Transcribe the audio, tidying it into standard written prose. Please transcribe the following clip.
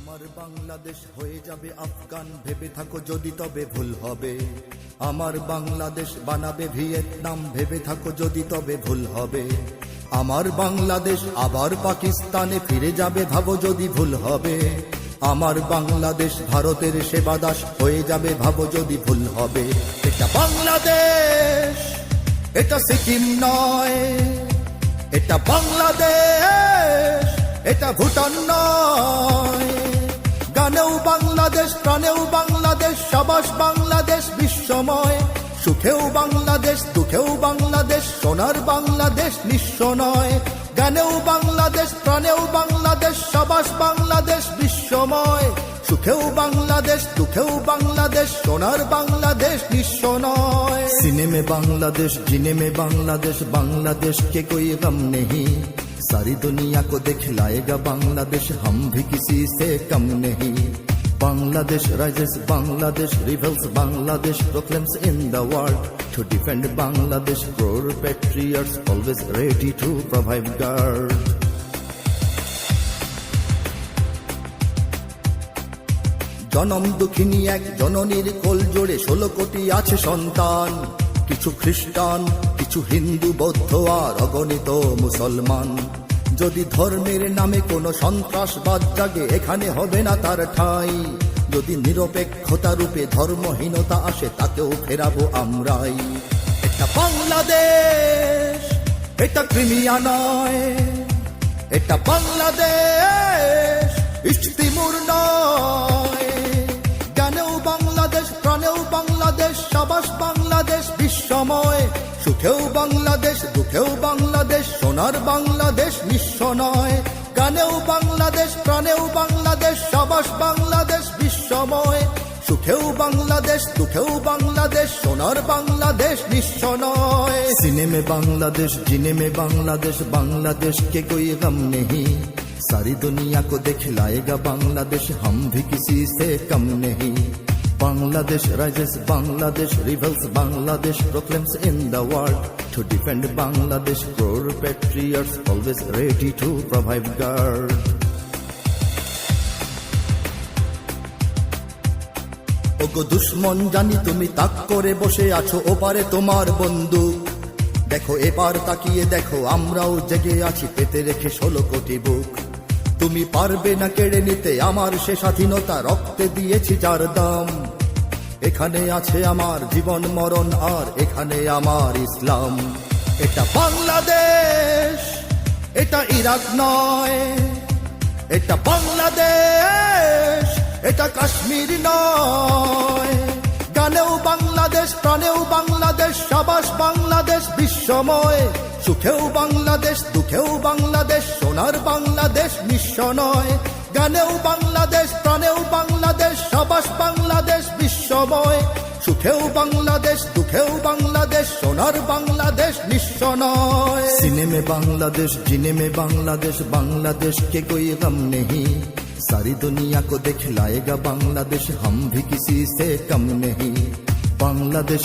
আমার বাংলাদেশ হয়ে যাবে আফগান, ভেবে থাকো যদি তবে ভুল হবে। আমার বাংলাদেশ বানাবে ভিয়েতনাম, ভেবে থাকো যদি তবে ভুল হবে। আমার বাংলাদেশ আবার পাকিস্তানে ফিরে যাবে, ভাবো যদি ভুল হবে। আমার বাংলাদেশ ভারতের সেবাদাস হয়ে যাবে, ভাবো যদি ভুল হবে। এটা বাংলাদেশ, এটা সিকিম নয়। এটা বাংলাদেশ, এটা ভুটান নয়। গানেও বাংলাদেশ, প্রাণেও বাংলাদেশ, সাবাস বাংলাদেশ বিশ্বময়। সুখেও বাংলাদেশ, দুঃখেও বাংলাদেশ, সোনার বাংলাদেশ নিঃস্ব নয়। গানেও বাংলাদেশ, প্রাণেও বাংলাদেশ, সাবাস বাংলাদেশ বিশ্বময়। সুখেও বাংলাদেশ, দুঃখেও বাংলাদেশ, সোনার বাংলাদেশ নিঃস্ব নয়। सीने में बांग्लादेश, जीने में बांग्लादेश, बांग्लादेश के कोई गम नहीं। सारी दुनिया को दिखलाएगा बांग्लादेश, हम भी किसी से कम नहीं। Bangladesh rises, Bangladesh rebels, Bangladesh proclaims in the world. To defend Bangladesh, brave patriots always ready to provide guard. জনম দুঃখিনী এক জননীর কোল জোড়ে 16 কোটি আছে সন্তান। কিছু খ্রিস্টান, কিছু হিন্দু, বৌদ্ধ আর অগণিত মুসলমান। যদি ধর্মের নামে কোনো সন্ত্রাসবাদ জাগে, এখানে হবে না তার ঠাঁই। যদি নিরপেক্ষতা রূপে ধর্মহীনতা আসে, তাকেও ফেরাবো আমরাই। এটা বাংলাদেশ, এটা ক্রিমিয়া নয়। এটা বাংলাদেশ, ইস্ট তিমুর নয়। গানেও বাংলাদেশ, প্রাণেও বাংলাদেশ, সাবাস বাংলাদেশ বিশ্বময়। সুখেও বাংলাদেশ, দুঃখেও বাংলাদেশ, সোনার বাংলাদেশ নিঃস্ব নয়। গানেও বাংলাদেশ, প্রাণেও বাংলাদেশ, সাবাস বাংলাদেশ বিশ্বময়। সুখেও বাংলাদেশ, দুঃখেও বাংলাদেশ, সোনার বাংলাদেশ নিঃস্ব নয়। सीने में बांग्लादेश, जीने में बांग्लादेश, बांग्लादेश के कोई गम नहीं। सारी दुनिया को दिखलाएगा बांग्लादेश, हम भी किसी से कम नहीं। Bangladesh rises, Bangladesh rebels, Bangladesh proclaims in the world. To defend Bangladesh, brave patriots always ready to provide guard. ওগো দুশ্মন, জানি তুমি তাক করে বসে আছো ওপারে তোমার বন্দুক। দেখো এবার তাকিয়ে দেখো, আমরাও জেগে আছি পেতে রেখে 16 কোটি বুক। তুমি পারবে না কেড়ে নিতে আমার সে স্বাধীনতা, রক্তে দিয়েছি যার দাম। এখানে আছে আমার জীবন মরণ, আর এখানে আমার ইসলাম। এটা বাংলাদেশ, এটা ইরাক নয়। এটা বাংলাদেশ, এটা কাশ্মীর নয়। গানেও বাংলাদেশ, প্রাণেও বাংলাদেশ, সাবাস বাংলাদেশ বিশ্বময়। সুখেও বাংলাদেশ, দুঃখেও বাংলাদেশ, সোনার বাংলাদেশ নিঃস্ব নয়। গানেও বাংলাদেশ, প্রাণেও বাংলাদেশ, সাবাস বাংলাদেশ বিশ্বময়। সুখেও বাংলাদেশ, দুঃখেও বাংলাদেশ, সোনার বাংলাদেশ নিঃস্ব নয়। सीने में बांग्लादेश, जीने में बांग्लादेश, बांग्लादेश के कोई गम नहीं। सारी दुनिया को दिखलाएगा बांग्लादेश, हम भी किसी से कम नहीं। बांग्लादेश